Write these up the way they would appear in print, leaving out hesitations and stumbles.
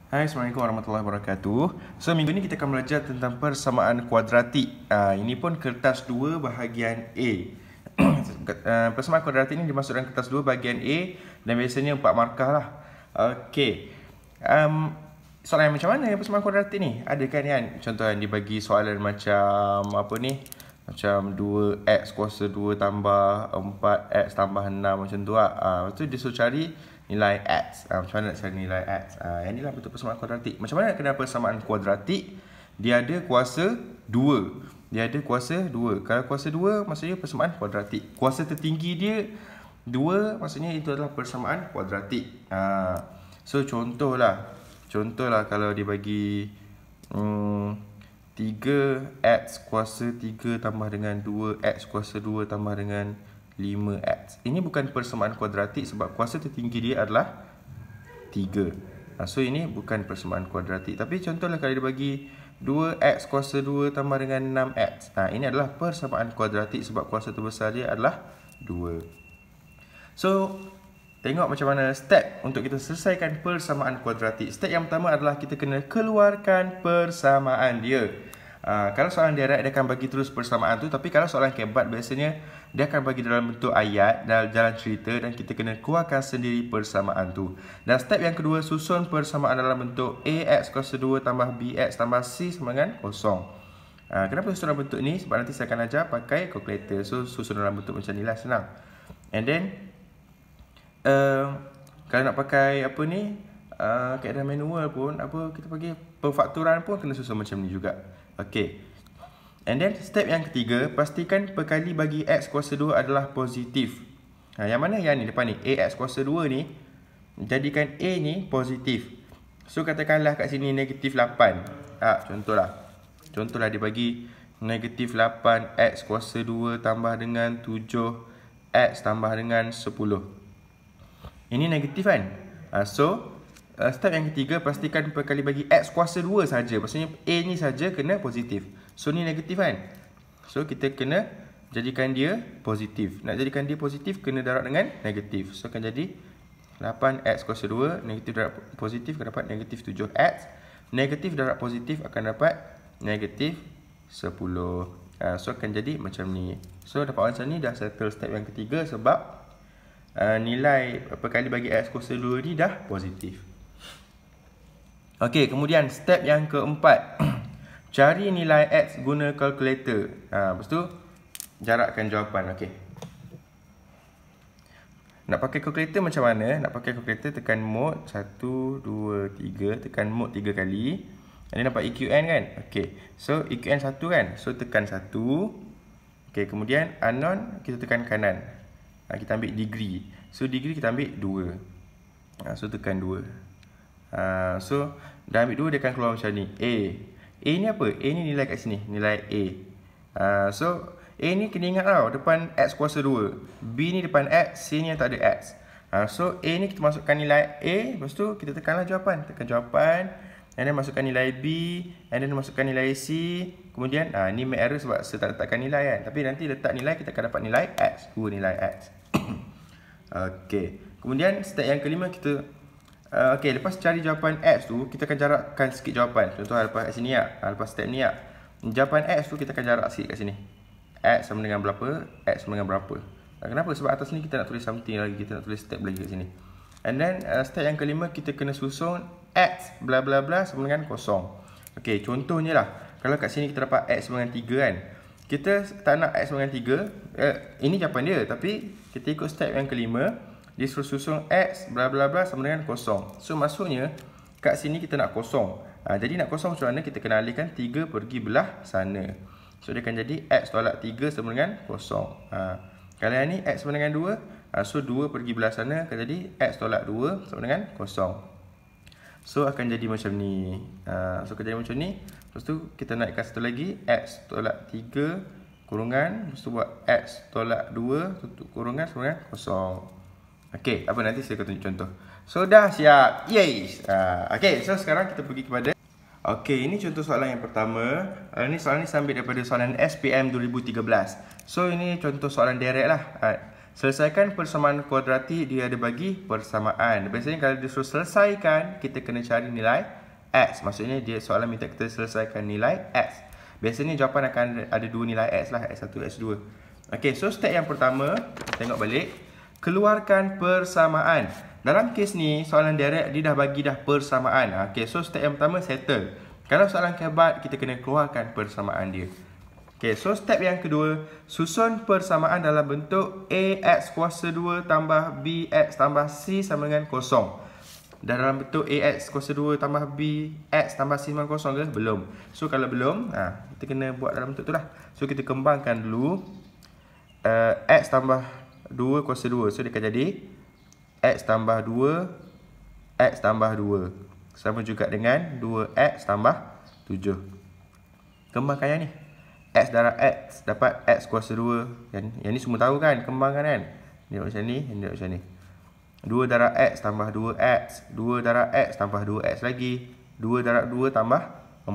Hai, Assalamualaikum warahmatullahi wabarakatuh. So, minggu ni kita akan belajar tentang persamaan kuadratik. Ini pun kertas 2 bahagian A. Persamaan kuadratik ni dimasukkan kertas 2 bahagian A dan biasanya 4 markah lah. Okey. Soalan macam mana yang persamaan kuadratik ni? Ada kan? Contoh yang dibagi soalan macam apa ni? Macam 2x kuasa 2 tambah 4x tambah 6 macam tu lah. Lepas tu dia suruh cari nilai x. Macam mana nak cari nilai x? Yang ni lah bentuk persamaan kuadratik. Macam mana nak kenal persamaan kuadratik? Dia ada kuasa 2. Dia ada kuasa 2. Kalau kuasa 2 maksudnya persamaan kuadratik. Kuasa tertinggi dia 2, maksudnya itu adalah persamaan kuadratik. So contohlah kalau dia bagi 3x kuasa 3 tambah dengan 2x kuasa 2 tambah dengan 5x. Ini bukan persamaan kuadratik sebab kuasa tertinggi dia adalah 3. So ini bukan persamaan kuadratik. Tapi contohlah kalau dia bagi 2x kuasa 2 tambah dengan 6x. Ini adalah persamaan kuadratik sebab kuasa terbesar dia adalah 2. So tengok macam mana step untuk kita selesaikan persamaan kuadratik. Step yang pertama adalah kita kena keluarkan persamaan dia. Kalau soalan direct dia akan bagi terus persamaan tu. Tapi kalau soalan kebat biasanya dia akan bagi dalam bentuk ayat, dalam jalan cerita, dan kita kena keluarkan sendiri persamaan tu. Dan step yang kedua, susun persamaan dalam bentuk ax kuasa 2 tambah bx tambah c sama dengan kosong. Kenapa susun dalam bentuk ni? Sebab nanti saya akan ajar pakai calculator. So susun dalam bentuk macam ni lah, senang. And then kalau nak pakai apa ni, kaedah manual pun, kita bagi perfakturan pun kena susun macam ni juga. Okey. And then step yang ketiga, pastikan perkali bagi x kuasa 2 adalah positif. Yang mana yang ni depan ni, ax kuasa 2 ni, jadikan a ni positif. So katakanlah kat sini negatif 8. Contohlah dia bagi negatif 8x kuasa 2 tambah dengan 7x tambah dengan 10. Ini negatif kan? Step yang ketiga, pastikan perkali bagi x kuasa 2 saja. Maksudnya a ni saja kena positif. So ni negatif kan? So kita kena jadikan dia positif. Nak jadikan dia positif kena darab dengan negatif. So akan jadi 8x kuasa 2 negatif darab positif akan dapat negatif 7x. Negatif darab positif akan dapat negatif 10. So akan jadi macam ni. So dapat macam ni dah settle step yang ketiga sebab nilai perkali bagi x kuasa 2 ni dah positif. Okey, kemudian step yang keempat. Cari nilai x guna kalkulator. Lepas tu jarakkan jawapan. Okey. Nak pakai kalkulator macam mana? Nak pakai kalkulator tekan mod 1 2 3, tekan mod 3 kali. Ini dapat EQN kan? Okey. So EQN 1 kan? So tekan 1. Okey, kemudian unknown kita tekan kanan. Kita ambil degree. So degree kita ambil 2. So tekan 2. So dah ambil 2 dia akan keluar macam ni. A ni apa? A ni nilai kat sini, nilai A. So A ni kena ingat tau, depan x kuasa 2. B ni depan x, C ni yang tak ada x. So A ni kita masukkan nilai A, lepas tu kita tekanlah jawapan. Tekan jawapan, and then masukkan nilai B, and then masukkan nilai C. Kemudian ni make error sebab saya tak letakkan nilai kan. Tapi nanti letak nilai, kita akan dapat nilai x. Nilai x. Okey. Kemudian step yang kelima kita lepas cari jawapan x tu, kita akan jarakkan sikit jawapan. Contoh lepas sini lepas step ni jawapan x tu kita akan jarak sikit kat sini. X sama dengan berapa? X sama dengan berapa? Kenapa? Sebab atas ni kita nak tulis something lagi, kita nak tulis step lagi kat sini. And then step yang kelima kita kena susun x bla bla bla sama dengan kosong. Okey, contohnya lah, kalau kat sini kita dapat x sama dengan 3 kan. Kita tak nak x sama dengan 3. Ini jawapan dia, tapi kita ikut step yang kelima. Dia suruh susun x bla bla bla sama dengan kosong. So maksudnya kat sini kita nak kosong. Jadi nak kosong macam mana? Kita kena alihkan 3 pergi belah sana. So dia akan jadi x tolak 3 sama dengan kosong. Kalau yang ni x sama dengan 2. So 2 pergi belah sana akan jadi x tolak 2 sama dengan kosong. So akan jadi macam ni. So akan jadi macam ni. Lepas tu kita naikkan satu lagi, x tolak 3 kurungan, lepas tu buat x tolak 2 kurungan sama dengan kosong. Okey, apa nanti saya akan tunjuk contoh. So dah siap. Yes. Okey, so sekarang kita pergi kepada Okey, ini contoh soalan yang pertama. Soalan ni saya ambil daripada soalan SPM 2013. So ini contoh soalan direct lah. Selesaikan persamaan kuadratik dia ada bagi persamaan. Biasanya kalau dia suruh selesaikan, kita kena cari nilai X. Maksudnya dia soalan minta kita selesaikan nilai X. Biasanya jawapan akan ada dua nilai X lah, X1, X2. Okey, so step yang pertama, tengok balik. Keluarkan persamaan. Dalam kes ni, soalan direct dia dah bagi dah persamaan. Okey, so step yang pertama settle. Kalau soalan kebat, kita kena keluarkan persamaan dia. Okey, so step yang kedua, susun persamaan dalam bentuk AX kuasa 2 tambah BX tambah C sama dengan kosong. Dalam bentuk AX kuasa 2 tambah BX tambah C sama dengan kosong ke? Belum. So kalau belum, kita kena buat dalam bentuk tu lah. So kita kembangkan dulu X tambah 2 kuasa 2. So dia akan jadi X tambah 2 X tambah 2 sama juga dengan 2X tambah 7. Kembangkan yang ni. X darab X dapat X kuasa 2. Yang ni semua tahu kan, kembangkan kan. Dia macam ni, dia macam ni. 2 darab X tambah 2X, 2 darab X tambah 2X lagi, 2 darab 2 tambah 4.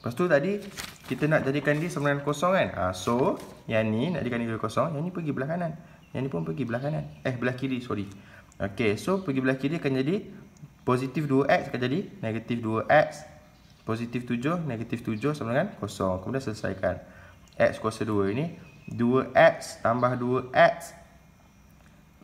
Lepas tu tadi kita nak jadikan dia sama dengan kosong kan. So yang ni nak jadikan dia kosong, yang ni pergi belah kanan, yang ni pun pergi belah kanan. Belah kiri, sorry. Okey, so pergi belah kiri akan jadi positif 2X akan jadi negatif 2X. Positif 7, negatif 7 sama dengan kosong. Kemudian selesaikan. X kuasa 2 ini 2X tambah 2X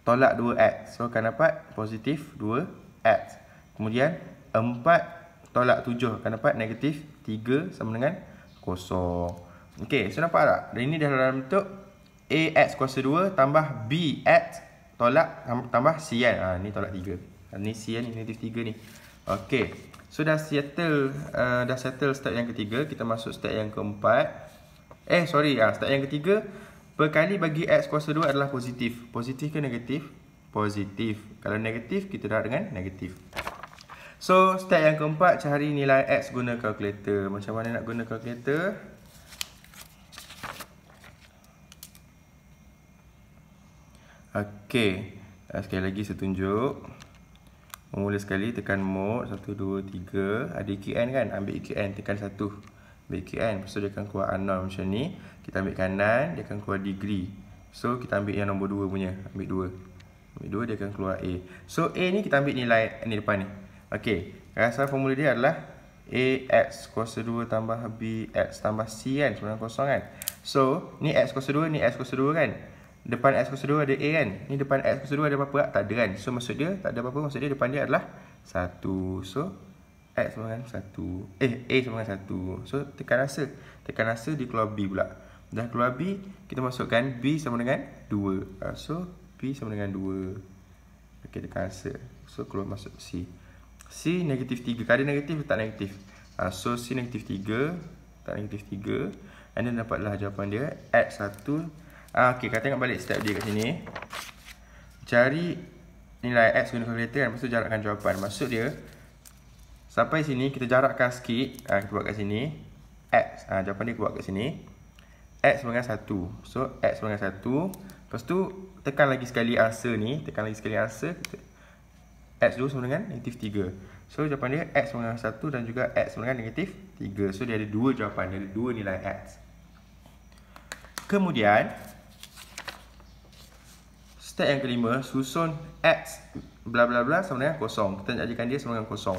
tolak 2X. So akan dapat positif 2X. Kemudian 4 tolak 7 akan dapat negatif 3 sama dengan kosong. Okey, so nampak tak? Dan ini dah dalam bentuk AX kuasa 2 tambah BX tolak tambah C kan. Ni tolak 3. Ni C kan, ni negatif 3 ni. Okey. So dah settle step yang ketiga. Kita masuk step yang keempat. Step yang ketiga, perkali bagi X kuasa 2 adalah positif. Positif ke negatif? Positif. Kalau negatif, kita darab dengan negatif. So step yang keempat, cari nilai X guna kalkulator. Macam mana nak guna kalkulator? Okey, sekali lagi saya tunjuk. Mula sekali tekan mod 1, 2, 3. Ada EQN kan? Ambil EQN, tekan 1. Ambil EQN, lepas tu dia akan keluar A0 macam ni. Kita ambil kanan, dia akan keluar degree. So kita ambil yang nombor 2 punya. Ambil 2. Ambil 2, dia akan keluar A. So A ni kita ambil nilai ni depan ni. Okey, asal formula dia adalah AX kuasa 2 tambah BX tambah C kan? Sebenarnya kosong kan? So ni X kuasa 2, ni X kuasa 2 kan? Depan X kuasa 2 ada A kan? Ni depan X kuasa 2 ada apa-apa? Tak ada kan? So maksud dia tak ada apa-apa. Maksud dia depan dia adalah 1. So X sama dengan 1. A sama dengan 1. So tekan rasa. Tekan rasa dia keluar B pula. Dah keluar B, kita masukkan B sama dengan 2. So B sama dengan 2. Okey, tekan rasa. So keluar masuk C. C negatif 3. Kalau negatif tak negatif. So C negatif 3. Tak negatif 3. And then dapatlah jawapan dia X1. Okey, kita tengok balik step dia kat sini. Cari nilai X guna kalkulator kan. Lepas tu jarakkan jawapan. Maksud dia, sampai sini kita jarakkan sikit. Kita buat kat sini X. Jawapan dia buat kat sini X sama dengan 1. So X sama dengan 1. Lepas tu tekan lagi sekali answer ni. Tekan lagi sekali answer. X2 sama dengan negatif 3. So jawapan dia X sama dengan 1 dan juga X sama dengan negatif 3. So dia ada dua jawapan. Dia ada dua nilai X. Kemudian step yang kelima, susun X bla bla bla sama dengan kosong. Kita nak jadikan dia sama dengan kosong.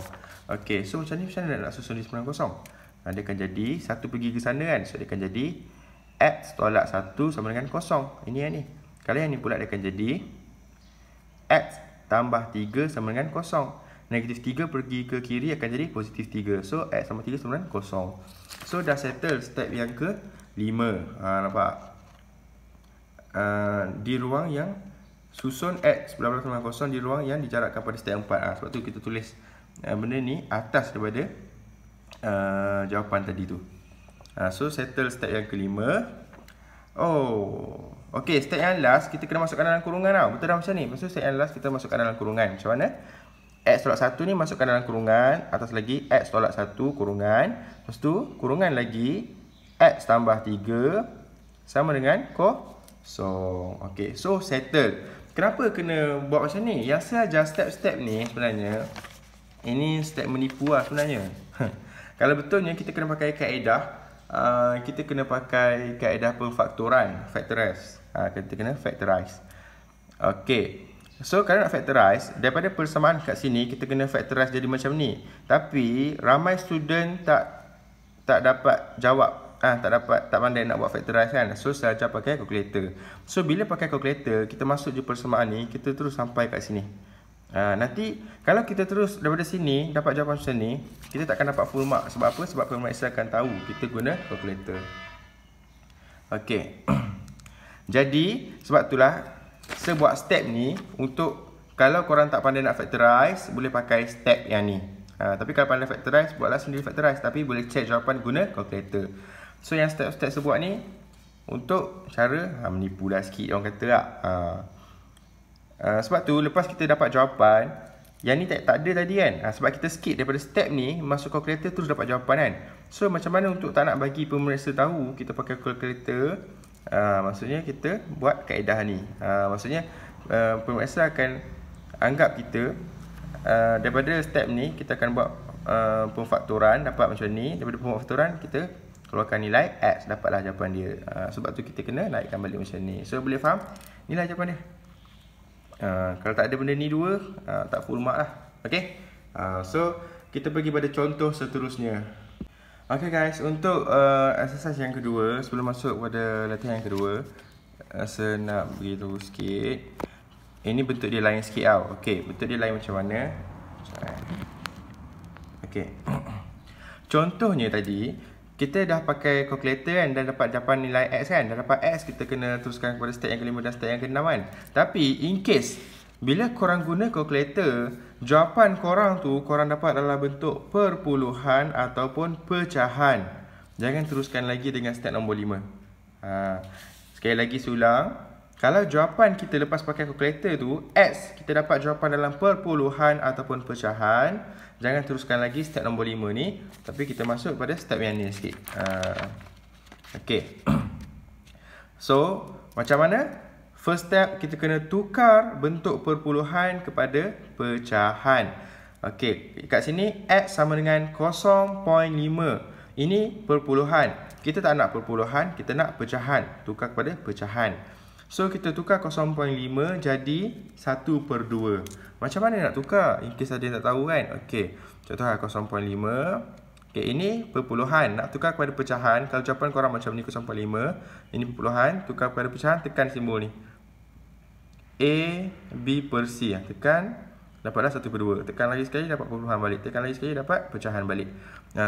Okey, so macam mana nak susun dia sama dengan kosong? Dia akan jadi 1 pergi ke sana kan. So dia akan jadi X tolak 1 sama dengan kosong. Ini yang ni. Kalau yang ni pula dia akan jadi X tambah 3 sama dengan kosong. Negatif 3 pergi ke kiri akan jadi positif 3. So X tambah 3 sama dengan kosong. So dah settle step yang ke 5. Nampak? Di ruang yang susun X bla bla sama dengan kosong di ruang yang dijarakkan pada step 4. Sebab tu kita tulis benda ni atas daripada jawapan tadi tu. So settle step yang kelima. Okey, step yang last kita kena masukkan dalam kurungan tau. Betul dah macam ni. Lepas tu step yang last kita masukkan dalam kurungan. Macam mana? X tolak 1 ni masukkan dalam kurungan. Atas lagi X tolak 1 kurungan. Lepas tu kurungan lagi X tambah 3 sama dengan kosong. Okey, so settle. Kenapa kena buat macam ni? Yang sahaja step-step ni sebenarnya ini step menipu lah sebenarnya. Kalau betulnya kita kena pakai kaedah, kita kena pakai kaedah pemfaktoran, factorize. Kita kena factorize. Okey. So kalau nak factorize, daripada persamaan kat sini kita kena factorize jadi macam ni. Tapi ramai student tak dapat jawab. Tak pandai nak buat factorize kan. So saya ajar pakai calculator. So bila pakai calculator, kita masuk je persamaan ni, kita terus sampai kat sini. Nanti kalau kita terus daripada sini dapat jawapan macam ni, kita takkan dapat full mark. Sebab apa? Sebab pemeriksa akan tahu kita guna calculator. Okey. Jadi sebab itulah saya buat step ni untuk kalau korang tak pandai nak factorize, boleh pakai step yang ni. Tapi kalau pandai factorize, buatlah sendiri factorize. Tapi boleh check jawapan guna calculator. So yang step-step saya buat ni untuk cara menipu dah sikit orang kata tak. Sebab tu lepas kita dapat jawapan, yang ni tak ada tadi kan. Sebab kita skip daripada step ni, masuk calculator terus dapat jawapan kan. So macam mana untuk tak nak bagi pemeriksa tahu kita pakai calculator, maksudnya kita buat kaedah ni. Maksudnya pemeriksa akan anggap kita daripada step ni kita akan buat pemfaktoran, dapat macam ni. Daripada pemfaktoran kita keluarkan nilai X, dapatlah jawapan dia. Sebab tu kita kena naikkan balik macam ni. So boleh faham? Inilah jawapan dia. Kalau tak ada benda ni dua, tak full mark lah. Okay, so kita pergi pada contoh seterusnya. Okay guys, untuk exercise yang kedua, sebelum masuk pada latihan yang kedua, saya nak beritahu sikit. Ini bentuk dia lain sikit tau. Okay, bentuk dia lain macam mana? Okay. Contohnya tadi, kita dah pakai calculator kan, dan dapat jawapan nilai X kan. Dah dapat X, kita kena teruskan kepada step yang kelima dan step yang keenam kan. Tapi in case bila korang guna calculator, jawapan korang tu korang dapat dalam bentuk perpuluhan ataupun pecahan. Jangan teruskan lagi dengan step nombor 5. Sekali lagi saya ulang. Kalau jawapan kita lepas pakai calculator tu X, kita dapat jawapan dalam perpuluhan ataupun pecahan, jangan teruskan lagi step nombor 5 ni. Tapi kita masuk pada step yang ni sikit. Okay. So macam mana? First step, kita kena tukar bentuk perpuluhan kepada pecahan. Okey, kat sini X sama dengan 0.5. Ini perpuluhan. Kita tak nak perpuluhan, kita nak pecahan. Tukar kepada pecahan. So kita tukar 0.5 jadi 1/2. Macam mana nak tukar? In case ada yang tak tahu kan. Okey, contohnya 0.5. Okey, ini perpuluhan. Nak tukar kepada pecahan, kalau jawapan korang macam ni 0.5, ini perpuluhan, tukar kepada pecahan, tekan simbol ni. A, B per C. Tekan, dapatlah 1/2. Tekan lagi sekali, dapat perpuluhan balik. Tekan lagi sekali, dapat pecahan balik.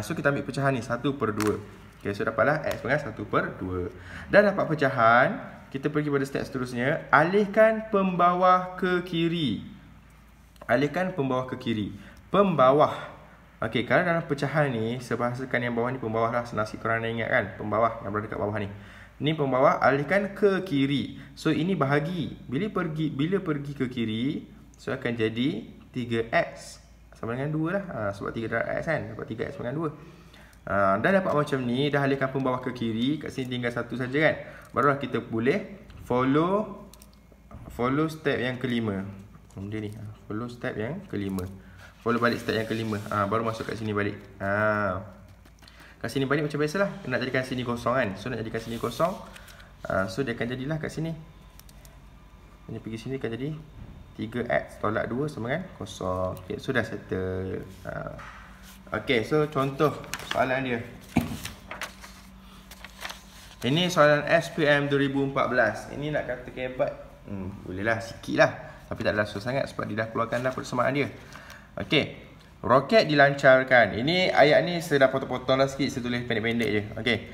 So kita ambil pecahan ni, 1/2. Okay, so dapatlah X dengan 1/2. Dan dapat pecahan, kita pergi pada step seterusnya. Alihkan pembawah ke kiri. Alihkan pembawah ke kiri. Pembawah. Okay, kalau dalam pecahan ni, saya bahasakan yang bawah ni pembawah lah. Senang sikit korang nak ingat kan. Pembawah yang berada kat bawah ni. Ni pembawah, alihkan ke kiri. So ini bahagi. Bila pergi ke kiri, so akan jadi 3x sama dengan 2 lah. Sebab 3 darab x kan, dapat 3x dengan 2. Dah dapat macam ni, dah alihkan pembawah ke kiri. Kat sini tinggal 1 saja kan. Barulah kita boleh follow step yang kelima. Benda ni, follow step yang kelima. Follow balik step yang kelima. Baru masuk kat sini balik. Kat sini balik macam biasalah. Nak jadikan sini kosong kan. So nak jadikan sini kosong, so dia akan jadilah kat sini. Ini pergi sini akan jadi 3x tolak 2 sama dengan kosong. Okay, so dah settle. Okay, so contoh soalan dia. Ini soalan SPM 2014. Ini nak kata hebat, bolehlah sikit lah. Tapi tak adalah susah sangat sebab dia dah keluarkan dah persamaan dia. Okay, roket dilancarkan. Ini ayat ni saya dah potong-potong dah sikit. Saya tulis pendek-pendek je. Okay,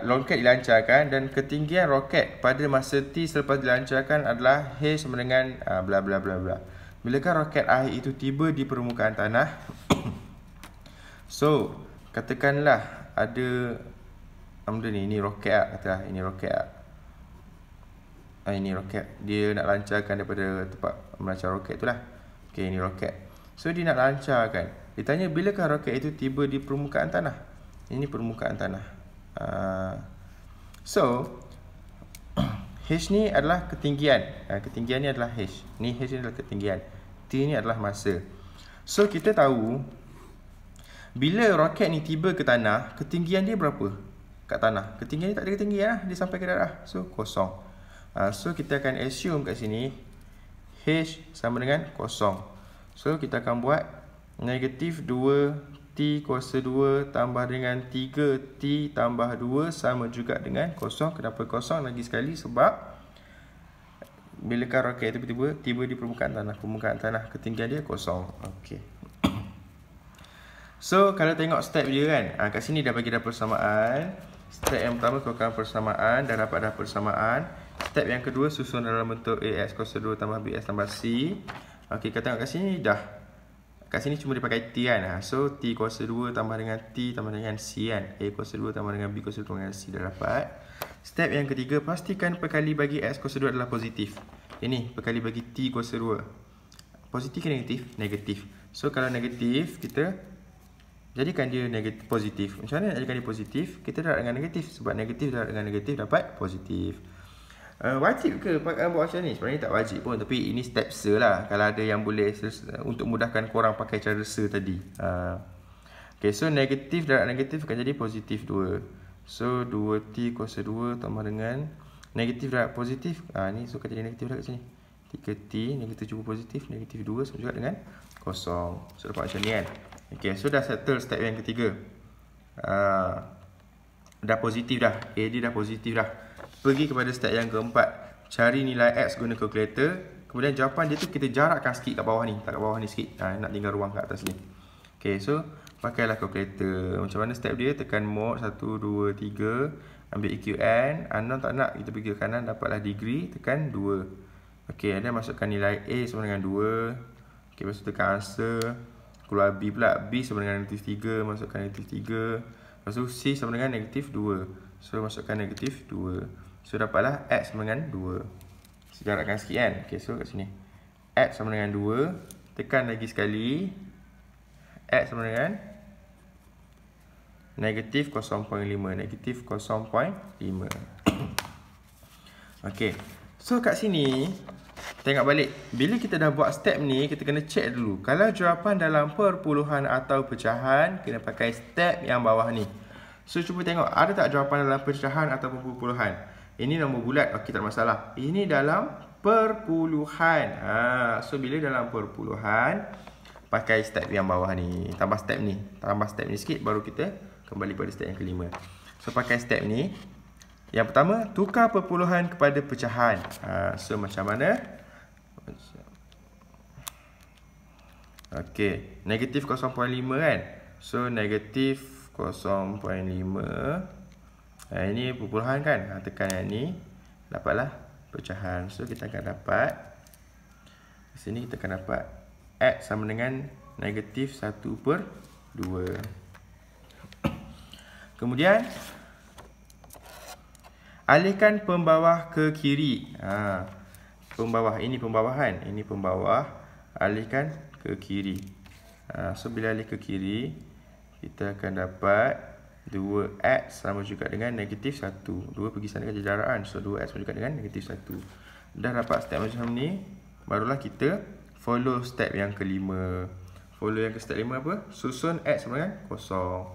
roket dilancarkan dan ketinggian roket pada masa T selepas dilancarkan adalah H sama dengan bla bla bla bla. Bilakah roket air itu tiba di permukaan tanah? So, katakanlah ada benda ni, ini roket lah. Katalah ini roket lah. Ini roket. Dia nak lancarkan daripada tempat melancar roket tu lah. Okay, ini roket. So dia nak lancarkan. Dia tanya bilakah roket itu tiba di permukaan tanah? Ini permukaan tanah. So H ni adalah ketinggian. Ketinggian ni adalah H. Ni H ni adalah ketinggian. T ni adalah masa. So kita tahu bila roket ni tiba ke tanah, ketinggian dia berapa kat tanah? Ketinggian ni tak ada ketinggian lah. Dia sampai ke darah. So kosong. So kita akan assume kat sini H sama dengan kosong. So kita akan buat negatif 2T kuasa 2 tambah dengan 3T tambah 2 sama juga dengan kosong. Kenapa kosong? Lagi sekali sebab bila kan roket tiba-tiba tiba di permukaan tanah, ketinggian dia kosong. Okey. So kalau tengok step dia kan, kat sini dah bagi dah persamaan. Step yang pertama keluarkan persamaan, dah dapat dah persamaan. Step yang kedua susun dalam bentuk AX kuasa 2 tambah BX tambah C. Okey, kita tengok kat sini dah. Kat sini cuma dipakai T kan. So T kuasa 2 tambah dengan T tambah dengan C kan. A kuasa 2 tambah dengan B kuasa 2 tambah dengan C dah dapat. Step yang ketiga, pastikan perkali bagi X kuasa 2 adalah positif. Ini perkali bagi T kuasa 2. Positif ke negatif? Negatif. So kalau negatif, kita jadikan dia negatif positif. Macam mana nak jadikan dia positif? Kita darab dengan negatif. Sebab negatif darab dengan negatif dapat positif. Wajib ke buat macam ni? Sebenarnya tak wajib pun. Tapi ini step se lah. Kalau ada yang boleh untuk mudahkan korang pakai cara se tadi. Okay, so negatif darab negatif akan jadi positif 2. So 2T kuasa 2 tambah dengan negatif darab positif. Ni so akan jadi negatif dah kat sini. 3T negatif cuba positif. Negatif 2 sama juga dengan kosong. So dapat macam ni kan. Okay, so dah settle step yang ketiga. Dah positif dah. A dia dah positif dah. Pergi kepada step yang keempat. Cari nilai X guna kalkulator. Kemudian jawapan dia tu kita jarakkan sikit kat bawah ni. Tak kat bawah ni sikit. Nak tinggal ruang kat atas ni. Okay, so pakailah kalkulator. Macam mana step dia? Tekan mod 1, 2, 3. Ambil EQN. Unknown tak nak. Kita pergi ke kanan. Dapatlah degree. Tekan 2. Okay, ada masukkan nilai A sama dengan 2. Okay, lepas tu tekan answer. Keluar B pula. B sama dengan negatif 3. Masukkan negatif 3. Lepas tu C sama dengan negatif 2. So masukkan negatif 2. So dapatlah X sama dengan 2. Sejarakkan sikit kan. Okay, so kat sini X sama dengan 2. Tekan lagi sekali. X sama dengan negatif 0.5. Negatif 0.5. Okay, so kat sini tengok balik. Bila kita dah buat step ni, kita kena check dulu. Kalau jawapan dalam perpuluhan atau pecahan, kena pakai step yang bawah ni. So cuba tengok, ada tak jawapan dalam pecahan atau perpuluhan? Ini nombor bulat, okey, tak masalah. Ini dalam perpuluhan. So bila dalam perpuluhan, pakai step yang bawah ni. Tambah step ni. Tambah step ni sikit, baru kita kembali pada step yang kelima. So pakai step ni. Yang pertama, tukar perpuluhan kepada pecahan. So macam mana? Okey, negatif 0.5 kan. So negatif 0.5. Ini perpuluhan kan. Tekan yang ni, dapatlah pecahan. So kita akan dapat, di sini kita akan dapat X sama dengan negatif 1/2. Kemudian alihkan pembawah ke kiri. Pembawah, ini pembawahan. Ini pembawah. Alihkan ke kiri. So bila alih ke kiri, kita akan dapat 2X sama juga dengan negatif 1. 2 pergi sana kan jadi darabkan. So 2X sama juga dengan negatif 1. Dah dapat step macam ni, barulah kita follow step yang kelima. Follow yang ke step 5 apa? Susun X sama dengan kosong.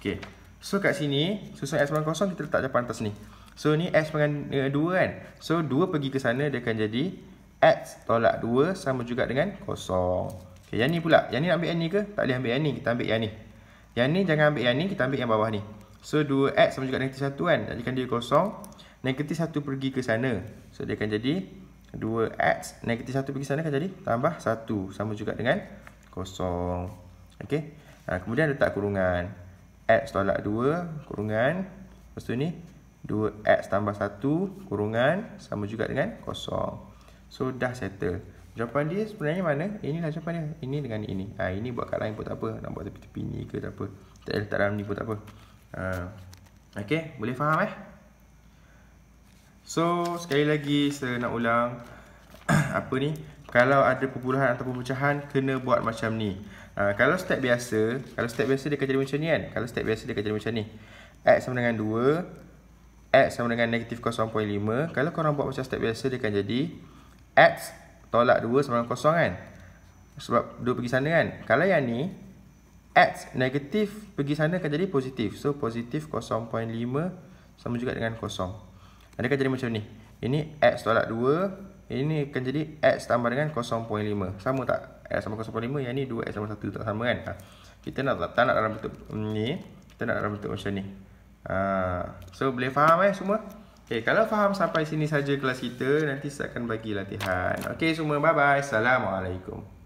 Okay, so kat sini susun X sama dengan kosong, kita letak jawapan atas ni. So ni X dengan 2 kan. So 2 pergi ke sana, dia akan jadi X tolak 2 sama juga dengan kosong. Okay, yang ni pula. Yang ni nak ambil yang ni ke? Tak boleh ambil yang ni, kita ambil yang ni. Yang ni jangan ambil yang ni, kita ambil yang bawah ni. So 2X sama juga negatif 1 kan. Jadikan dia kosong. Negatif 1 pergi ke sana. So dia akan jadi 2X. Negatif 1 pergi sana akan jadi tambah 1. Sama juga dengan kosong. Okay. Kemudian letak kurungan. X tolak 2 kurungan. Lepas tu ni 2X tambah 1 kurungan sama juga dengan kosong. So dah settle. Jawapan dia sebenarnya mana? Inilah jawapan dia. Ini dengan ini. Ini buat kat lain pun tak apa. Nak buat tepi-tepi ni ke tak apa. Tak letak dalam ni pun tak apa. Okay, boleh faham So sekali lagi saya nak ulang. Apa ni? Kalau ada perpuluhan atau pecahan, kena buat macam ni. Kalau step biasa, dia akan jadi macam ni kan. Kalau step biasa dia akan jadi macam ni. X sama dengan 2, X sama dengan negatif 0.5. Kalau korang buat macam step biasa, dia akan jadi X tolak 2 sama dengan kosong kan. Sebab 2 pergi sana kan. Kalau yang ni, X negatif pergi sana akan jadi positif. So positif 0.5 sama juga dengan kosong. Dia akan jadi macam ni. Ini X tolak 2, Ini akan jadi X tambah dengan 0.5. Sama tak? X sama 0.5, yang ni 2X sama 1 tak sama kan? Kita nak tak nak dalam bentuk ni, kita nak dalam bentuk macam ni. So boleh faham semua? Okay, kalau faham sampai sini saja kelas kita, nanti saya akan bagi latihan. Okay semua, bye bye. Assalamualaikum.